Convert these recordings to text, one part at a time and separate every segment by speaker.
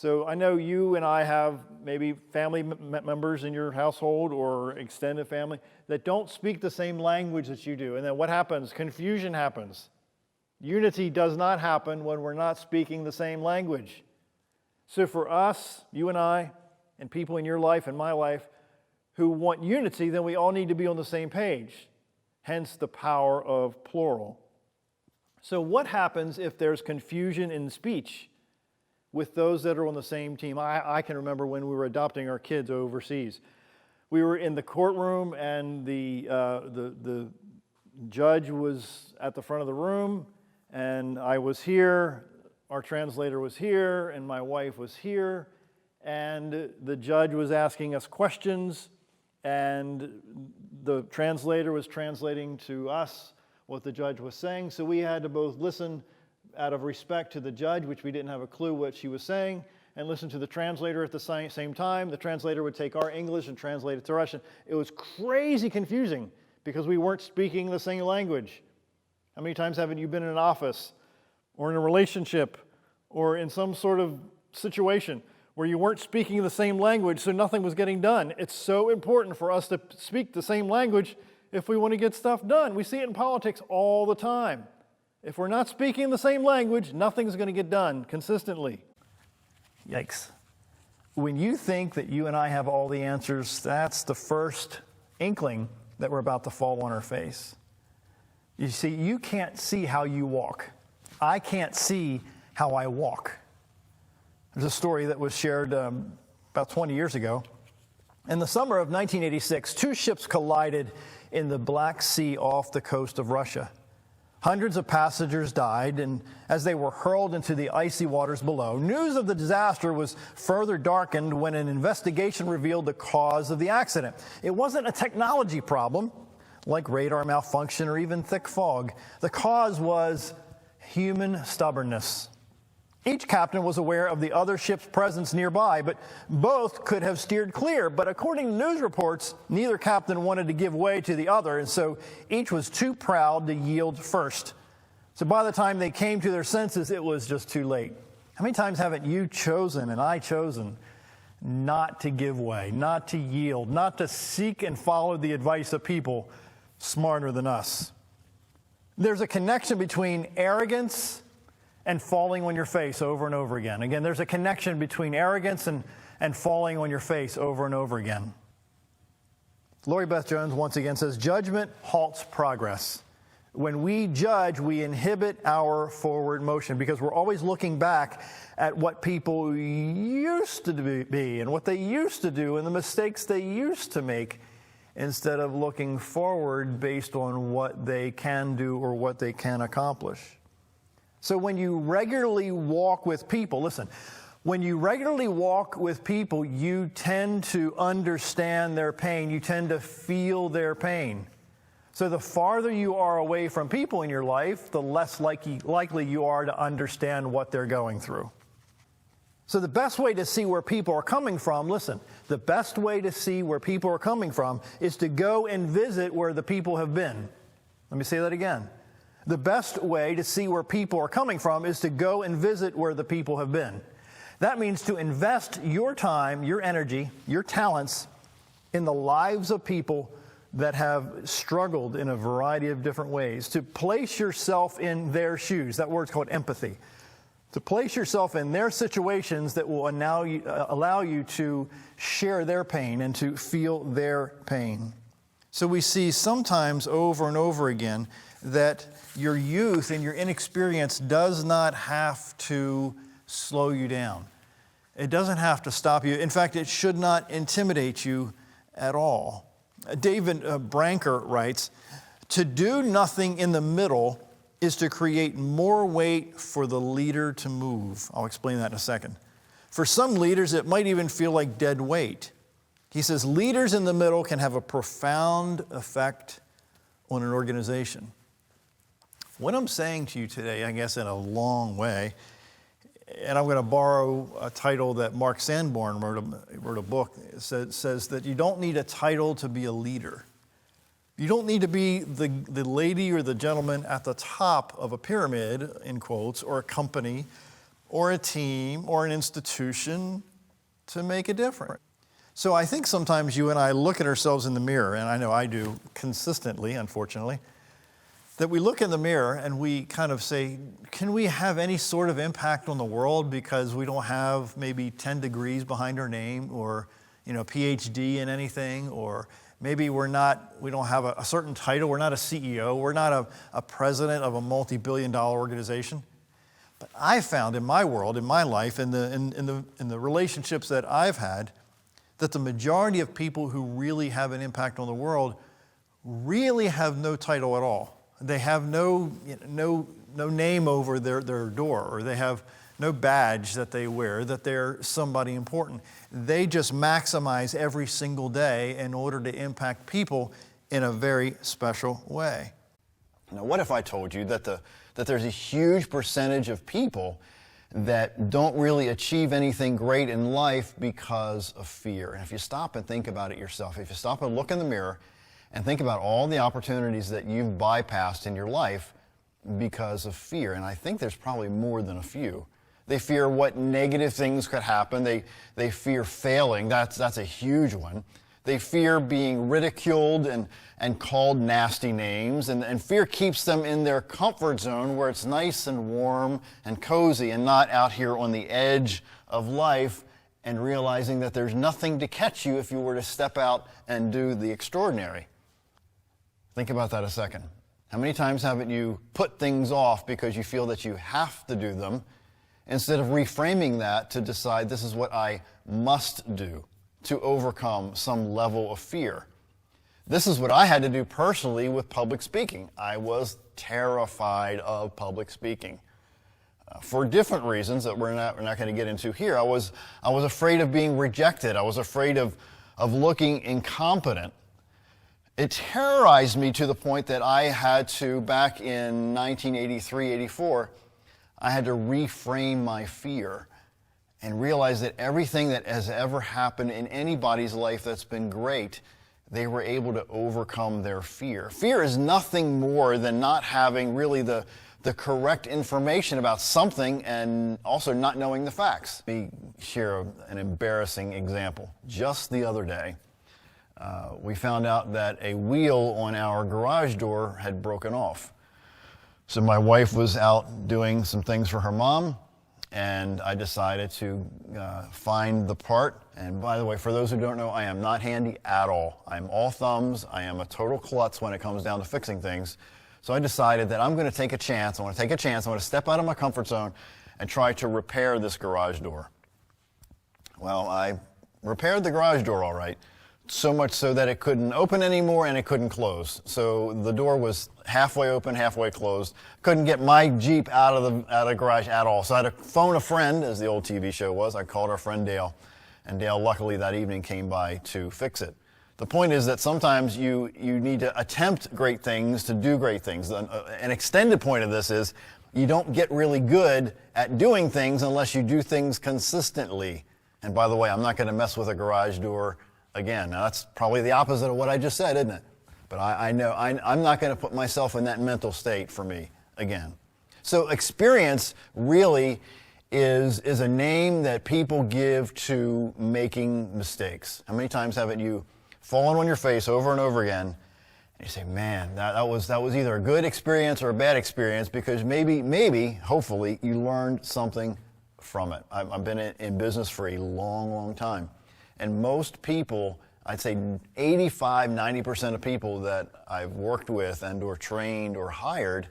Speaker 1: So I know you and I have maybe family members in your household or extended family that don't speak the same language that you do. And then what happens? Confusion happens. Unity does not happen when we're not speaking the same language. So for us, you and I, and people in your life and my life who want unity, then we all need to be on the same page. Hence the power of plural. So what happens if there's confusion in speech with those that are on the same team? I can remember when we were adopting our kids overseas. We were in the courtroom and the judge was at the front of the room and I was here, our translator was here, and my wife was here, and the judge was asking us questions and the translator was translating to us what the judge was saying. So we had to both listen out of respect to the judge, which we didn't have a clue what she was saying, and listen to the translator at the same time. The translator would take our English and translate it to Russian. It was crazy confusing because we weren't speaking the same language. How many times haven't you been in an office or in a relationship or in some sort of situation where you weren't speaking the same language, so nothing was getting done? It's so important for us to speak the same language if we want to get stuff done. We see it in politics all the time. If we're not speaking the same language, nothing's going to get done consistently. Yikes. When you think that you and I have all the answers, that's the first inkling that we're about to fall on our face. You see, you can't see how you walk. I can't see how I walk. There's a story that was shared about 20 years ago. In the summer of 1986, two ships collided in the Black Sea off the coast of Russia. Hundreds of passengers died, and as they were hurled into the icy waters below, news of the disaster was further darkened when an investigation revealed the cause of the accident. It wasn't a technology problem, like radar malfunction or even thick fog. The cause was human stubbornness. Each captain was aware of the other ship's presence nearby, but both could have steered clear. But according to news reports, neither captain wanted to give way to the other, and so each was too proud to yield first. So by the time they came to their senses, it was just too late. How many times haven't you chosen and I chosen not to give way, not to yield, not to seek and follow the advice of people smarter than us? There's a connection between arrogance and falling on your face over and over again. Again, there's a connection between arrogance and falling on your face over and over again. Lori Beth Jones once again says, judgment halts progress. When we judge, we inhibit our forward motion because we're always looking back at what people used to be and what they used to do and the mistakes they used to make instead of looking forward based on what they can do or what they can accomplish. So when you regularly walk with people, listen, when you regularly walk with people, you tend to understand their pain. You tend to feel their pain. So the farther you are away from people in your life, the less likely you are to understand what they're going through. So the best way to see where people are coming from, listen, the best way to see where people are coming from is to go and visit where the people have been. Let me say that again. The best way to see where people are coming from is to go and visit where the people have been. That means to invest your time, your energy, your talents in the lives of people that have struggled in a variety of different ways. To place yourself in their shoes. That word's called empathy. To place yourself in their situations that will allow you to share their pain and to feel their pain. So we see sometimes over and over again that your youth and your inexperience does not have to slow you down. It doesn't have to stop you. In fact, it should not intimidate you at all. David Branker writes, to do nothing in the middle is to create more weight for the leader to move. I'll explain that in a second. For some leaders, it might even feel like dead weight. He says, leaders in the middle can have a profound effect on an organization. What I'm saying to you today, I guess in a long way, and I'm going to borrow a title that Mark Sanborn wrote a book, says that you don't need a title to be a leader. You don't need to be the lady or the gentleman at the top of a pyramid, in quotes, or a company,
Speaker 2: or a team or an institution to make a difference. So I think sometimes you and I look at ourselves in the mirror, and I know I do consistently, unfortunately, that we look in the mirror and we kind of say, can we have any sort of impact on the world because we don't have maybe 10 degrees behind our name or, PhD in anything, or maybe we don't have a certain title, we're not a CEO, we're not a president of a multi-billion-dollar organization. But I found in my world, in my life, in the relationships that I've had, that the majority of people who really have an impact on the world really have no title at all. They have no name over their door, or they have no badge that they wear, that they're somebody important. They just maximize every single day in order to impact people in a very special way.
Speaker 3: Now, what if I told you that there's a huge percentage of people that don't really achieve anything great in life because of fear? And if you stop and think about it yourself, if you stop and look in the mirror and think about all the opportunities that you've bypassed in your life because of fear, and I think there's probably more than a few. They fear what negative things could happen. They fear failing. That's a huge one. They fear being ridiculed and called nasty names. And fear keeps them in their comfort zone where it's nice and warm and cozy and not out here on the edge of life and realizing that there's nothing to catch you if you were to step out and do the extraordinary. Think about that a second. How many times haven't you put things off because you feel that you have to do them instead of reframing that to decide this is what I must do to overcome some level of fear? This is what I had to do personally with public speaking. I was terrified of public speaking for different reasons that we're not going to get into here. I was afraid of being rejected. I was afraid of looking incompetent. It terrorized me to the point that I had to, back in 1983, 84, I had to reframe my fear and realize that everything that has ever happened in anybody's life that's been great, they were able to overcome their fear. Fear is nothing more than not having really the correct information about something and also not knowing the facts. Let me share an embarrassing example. Just the other day, we found out that a wheel on our garage door had broken off. So my wife was out doing some things for her mom, and I decided to find the part. And by the way, for those who don't know, I am not handy at all. I'm all thumbs. I am a total klutz when it comes down to fixing things. So I decided that I'm going to take a chance. I want to take a chance. I want to step out of my comfort zone and try to repair this garage door. Well, I repaired the garage door all right, so much so that it couldn't open anymore and it couldn't close. So the door was halfway open, halfway closed. Couldn't get my Jeep out of the garage at all. So I had to phone a friend, as the old TV show was. I called our friend Dale, and Dale luckily that evening came by to fix it. The point is that sometimes you need to attempt great things to do great things. An extended point of this is you don't get really good at doing things unless you do things consistently. And by the way, I'm not going to mess with a garage door again. Now that's probably the opposite of what I just said, isn't it? But I know I'm not going to put myself in that mental state for me again. So experience really is a name that people give to making mistakes. How many times haven't you fallen on your face over and over again and you say, man, that was either a good experience or a bad experience because maybe, hopefully, you learned something from it. I've been in business for a long, long time. And most people, I'd say 85-90% of people that I've worked with and or trained or hired,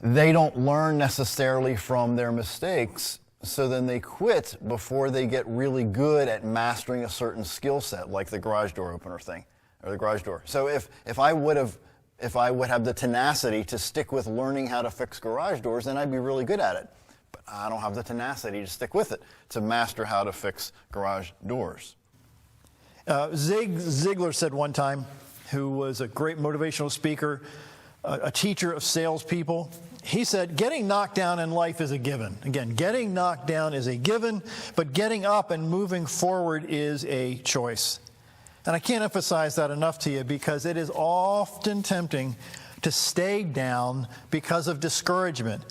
Speaker 3: they don't learn necessarily from their mistakes, so then they quit before they get really good at mastering a certain skill set, like the garage door opener thing, or the garage door. So if I would have the tenacity to stick with learning how to fix garage doors, then I'd be really good at it. But I don't have the tenacity to stick with it, to master how to fix garage doors.
Speaker 2: Zig Ziglar said one time, who was a great motivational speaker, a teacher of salespeople, he said, getting knocked down in life is a given. Again, getting knocked down is a given, but getting up and moving forward is a choice. And I can't emphasize that enough to you because it is often tempting to stay down because of discouragement.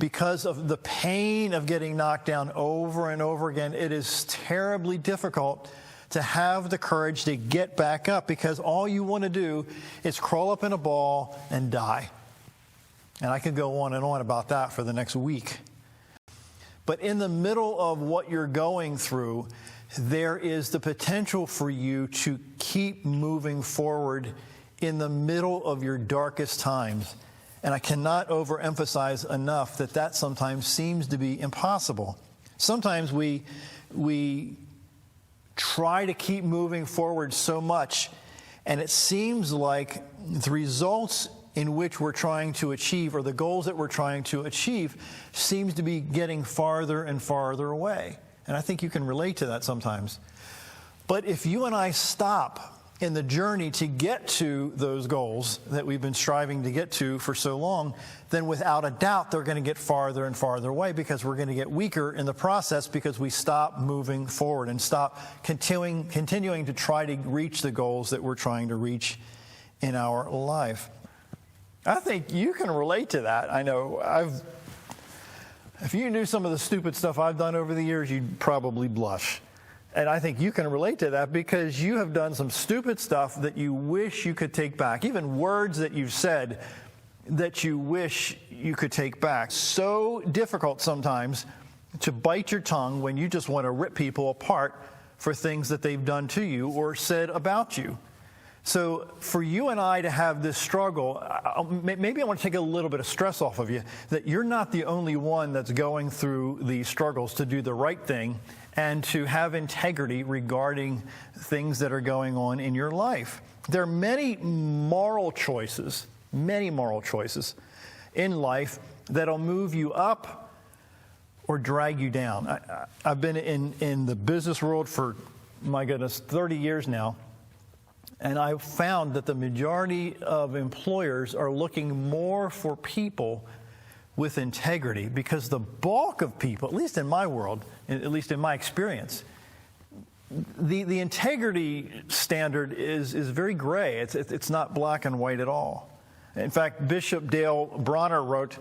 Speaker 2: because of the pain of getting knocked down over and over again, it is terribly difficult to have the courage to get back up, because all you want to do is crawl up in a ball and die. And I could go on and on about that for the next week. But in the middle of what you're going through, there is the potential for you to keep moving forward in the middle of your darkest times. And I cannot overemphasize enough that that sometimes seems to be impossible. Sometimes we try to keep moving forward so much, and it seems like the results in which we're trying to achieve, or the goals that we're trying to achieve, seems to be getting farther and farther away. And I think you can relate to that sometimes. But if you and I stop in the journey to get to those goals that we've been striving to get to for so long, then without a doubt they're going to get farther and farther away, because we're going to get weaker in the process, because we stop moving forward and stop continuing to try to reach the goals that we're trying to reach in our life. I think you can relate to that. I know if you knew some of the stupid stuff I've done over the years, you'd probably blush. And I think you can relate to that, because you have done some stupid stuff that you wish you could take back, even words that you've said that you wish you could take back. So difficult sometimes to bite your tongue when you just want to rip people apart for things that they've done to you or said about you. So for you and I to have this struggle, maybe I want to take a little bit of stress off of you, that you're not the only one that's going through these struggles to do the right thing and to have integrity regarding things that are going on in your life. There are many moral choices in life that'll move you up or drag you down. I've been in the business world for, my goodness, 30 years now. And I've found that the majority of employers are looking more for people with integrity, because the bulk of people, at least in my world, at least in my experience, the integrity standard is very gray. It's not black and white at all. In fact, Bishop Dale Bronner wrote,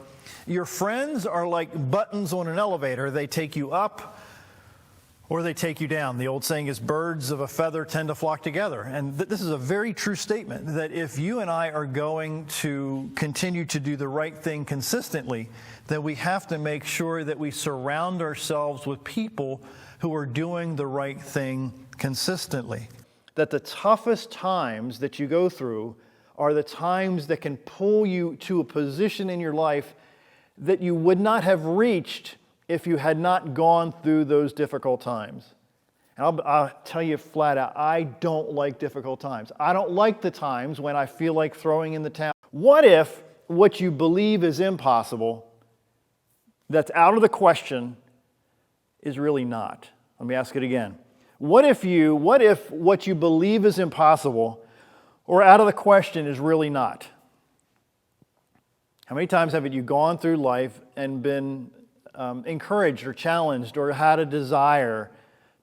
Speaker 2: "Your friends are like buttons on an elevator. They take you up or they take you down." The old saying is, birds of a feather tend to flock together. And this is a very true statement, that if you and I are going to continue to do the right thing consistently, then we have to make sure that we surround ourselves with people who are doing the right thing consistently.
Speaker 1: That the toughest times that you go through are the times that can pull you to a position in your life that you would not have reached if you had not gone through those difficult times. And I'll tell you flat out, I don't like difficult times. I don't like the times when I feel like throwing in the towel. What if what you believe is impossible, that's out of the question, is really not? Let me ask it again. What if what you believe is impossible or out of the question is really not? How many times have you gone through life and been encouraged or challenged or had a desire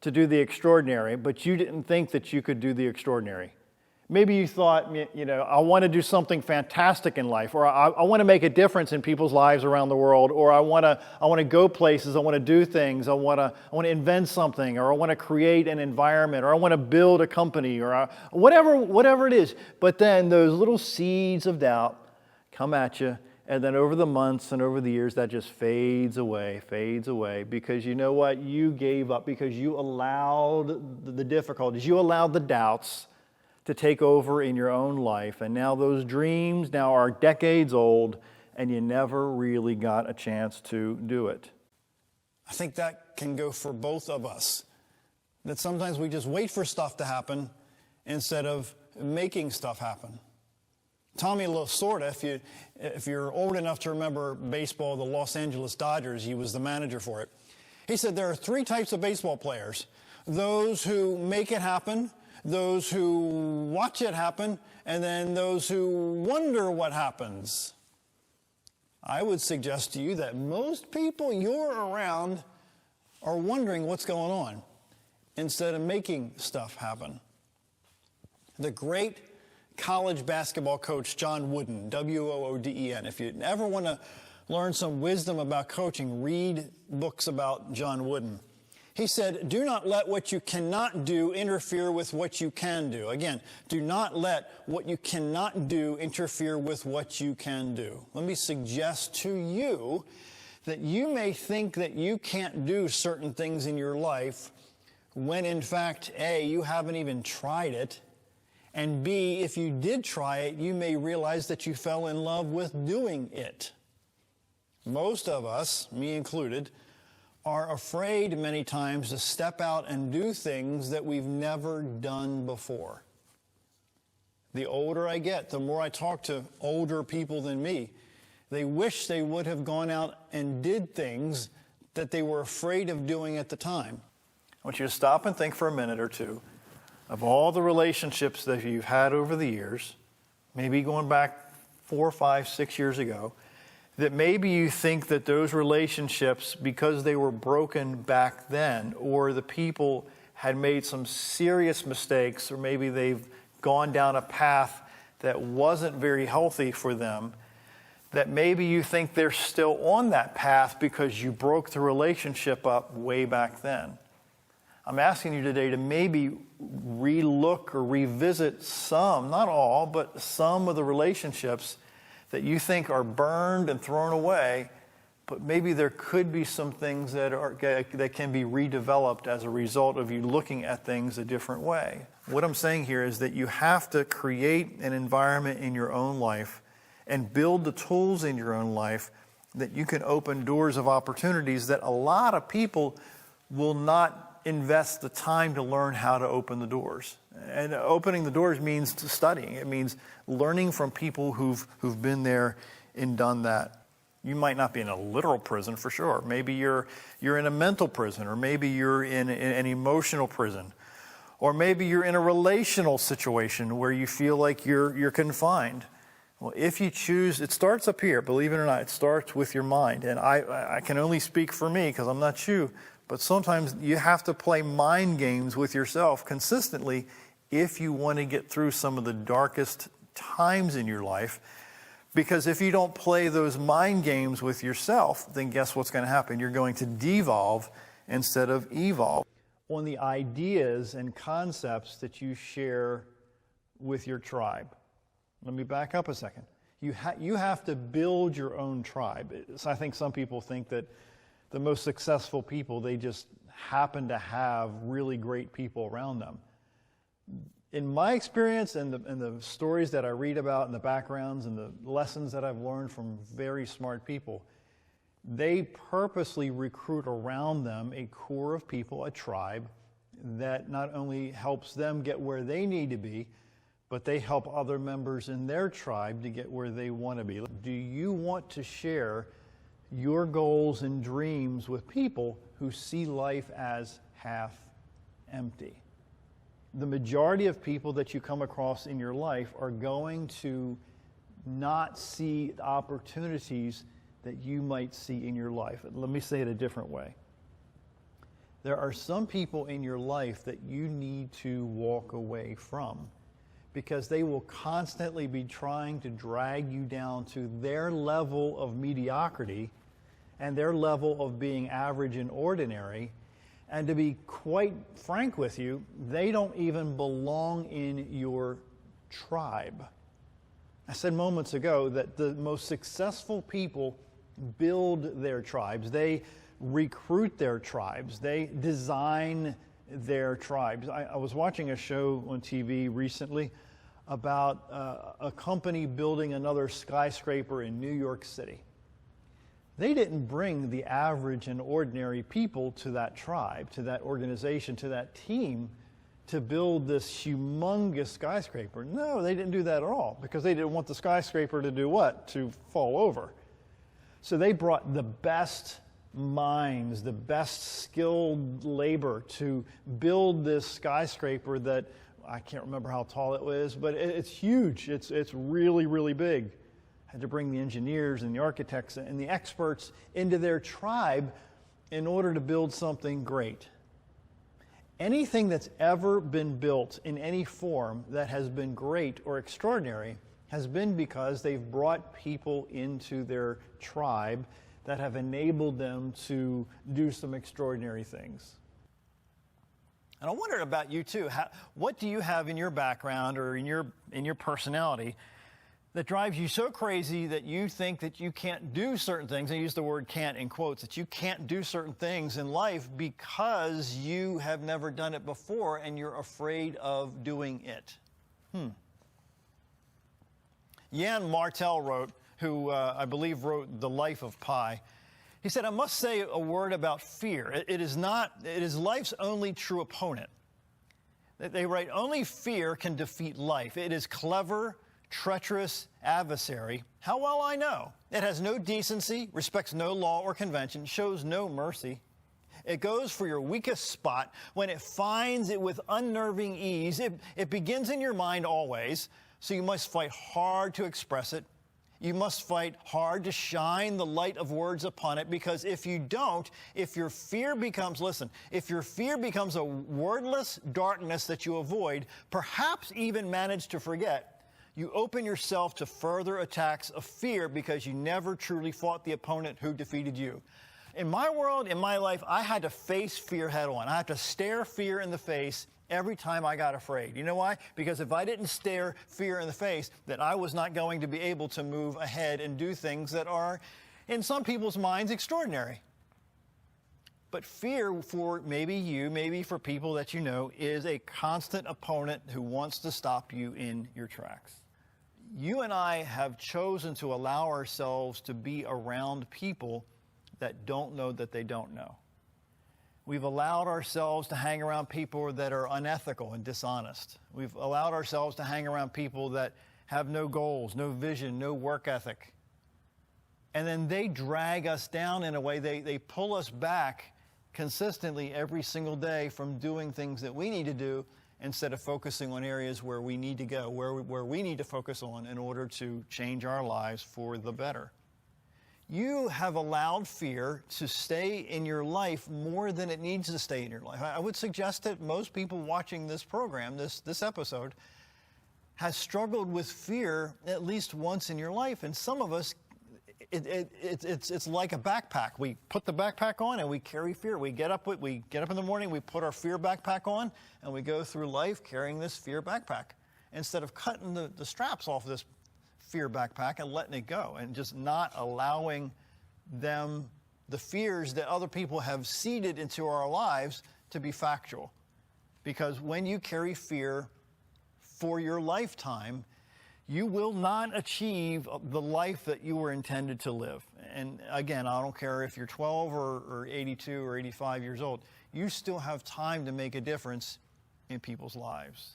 Speaker 1: to do the extraordinary, but you didn't think that you could do the extraordinary? Maybe you thought, I want to do something fantastic in life, or I want to make a difference in people's lives around the world, or I want to go places, I want to do things, I want to invent something, or I want to create an environment, or I want to build a company, or whatever it is. But then those little seeds of doubt come at you, and then over the months and over the years, that just fades away, because you know what? You gave up, because you allowed the difficulties, you allowed the doubts to take over in your own life. And now those dreams now are decades old, and you never really got a chance to do it.
Speaker 3: I think that can go for both of us. That sometimes we just wait for stuff to happen instead of making stuff happen. Tommy Lasorda, if you're old enough to remember baseball, the Los Angeles Dodgers, he was the manager for it. He said there are three types of baseball players: those who make it happen, those who watch it happen, and then those who wonder what happens. I would suggest to you that most people you're around are wondering what's going on instead of making stuff happen. The great college basketball coach John Wooden, Wooden, if you ever want to learn some wisdom about coaching, read books about John Wooden. He said, do not let what you cannot do interfere with what you can do. Again, do not let what you cannot do interfere with what you can do. Let me suggest to you that you may think that you can't do certain things in your life when in fact, A, you haven't even tried it, and B, if you did try it, you may realize that you fell in love with doing it. Most of us, me included, are afraid many times to step out and do things that we've never done before. The older I get, the more I talk to older people than me, they wish they would have gone out and did things that they were afraid of doing at the time.
Speaker 1: I want you to stop and think for a minute or two of all the relationships that you've had over the years, maybe going back 4, 5, 6 years ago, that maybe you think that those relationships, because they were broken back then, or the people had made some serious mistakes, or maybe they've gone down a path that wasn't very healthy for them, that maybe you think they're still on that path because you broke the relationship up way back then. I'm asking you today to maybe relook or revisit some, not all, but some of the relationships that you think are burned and thrown away, but maybe there could be some things that can be redeveloped as a result of you looking at things a different way. What I'm saying here is that you have to create an environment in your own life and build the tools in your own life that you can open doors of opportunities that a lot of people will not invest the time to learn how to open the doors. And opening the doors means studying. It means learning from people who've been there and done that. You might not be in a literal prison for sure. Maybe you're in a mental prison, or maybe you're in an emotional prison, or maybe you're in a relational situation where you feel like you're confined. Well, if you choose, it starts up here, believe it or not, it starts with your mind. And I can only speak for me because I'm not you, but sometimes you have to play mind games with yourself consistently if you want to get through some of the darkest times in your life. Because if you don't play those mind games with yourself, then guess what's going to happen? You're going to devolve instead of evolve. On the ideas and concepts that you share with your tribe. Let me back up a second. You have to build your own tribe. I think some people think that the most successful people, they just happen to have really great people around them. In my experience and the stories that I read about and the backgrounds and the lessons that I've learned from very smart people, they purposely recruit around them a core of people, a tribe, that not only helps them get where they need to be, but they help other members in their tribe to get where they want to be. Do you want to share your goals and dreams with people who see life as half empty? The majority of people that you come across in your life are going to not see the opportunities that you might see in your life. Let me say it a different way. There are some people in your life that you need to walk away from because they will constantly be trying to drag you down to their level of mediocrity and their level of being average and ordinary. And to be quite frank with you, they don't even belong in your tribe. I said moments ago that the most successful people build their tribes. They recruit their tribes. They design their tribes. I was watching a show on TV recently about a company building another skyscraper in New York City. They didn't bring the average and ordinary people to that tribe, to that organization, to that team to build this humongous skyscraper. No, they didn't do that at all because they didn't want the skyscraper to do what? To fall over. So they brought the best minds, the best skilled labor to build this skyscraper that, I can't remember how tall it was, but it's huge. It's really, really big. Had to bring the engineers and the architects and the experts into their tribe in order to build something great. Anything that's ever been built in any form that has been great or extraordinary has been because they've brought people into their tribe that have enabled them to do some extraordinary things. And I wonder about you too. What do you have in your background or in your personality that drives you so crazy that you think that you can't do certain things? I use the word can't in quotes, that you can't do certain things in life because you have never done it before and you're afraid of doing it. Jan Martel wrote, who I believe wrote The Life of Pi. He said, I must say a word about fear. It is life's only true opponent. They write, only fear can defeat life. It is clever, treacherous adversary. How well I know. It has no decency, respects no law or convention, shows no mercy. It goes for your weakest spot. When it finds it with unnerving ease, it begins in your mind always, so you must fight hard to express it. You must fight hard to shine the light of words upon it, because if you don't, if your fear becomes a wordless darkness that you avoid, perhaps even manage to forget, you open yourself to further attacks of fear because you never truly fought the opponent who defeated you. In my world, in my life, I had to face fear head on. I had to stare fear in the face every time I got afraid. You know why? Because if I didn't stare fear in the face, then I was not going to be able to move ahead and do things that are, in some people's minds, extraordinary. But fear, for maybe you, maybe for people that you know, is a constant opponent who wants to stop you in your tracks. You and I have chosen to allow ourselves to be around people that don't know that they don't know. We've allowed ourselves to hang around people that are unethical and dishonest. We've allowed ourselves to hang around people that have no goals, no vision, no work ethic. And then they drag us down in a way, they pull us back consistently every single day from doing things that we need to do instead of focusing on areas where we need to go, where we need to focus on in order to change our lives for the better. You have allowed fear to stay in your life more than it needs to stay in your life. I would suggest that most people watching this program, this episode, has struggled with fear at least once in your life. And some of us, it's like a backpack. We put the backpack on and we carry fear. We get up in the morning, we put our fear backpack on, and we go through life carrying this fear backpack instead of cutting the straps off this fear backpack and letting it go and just not allowing the fears that other people have seeded into our lives to be factual. Because when you carry fear for your lifetime, you will not achieve the life that you were intended to live. And again, I don't care if you're 12 or 82 or 85 years old, you still have time to make a difference in people's lives.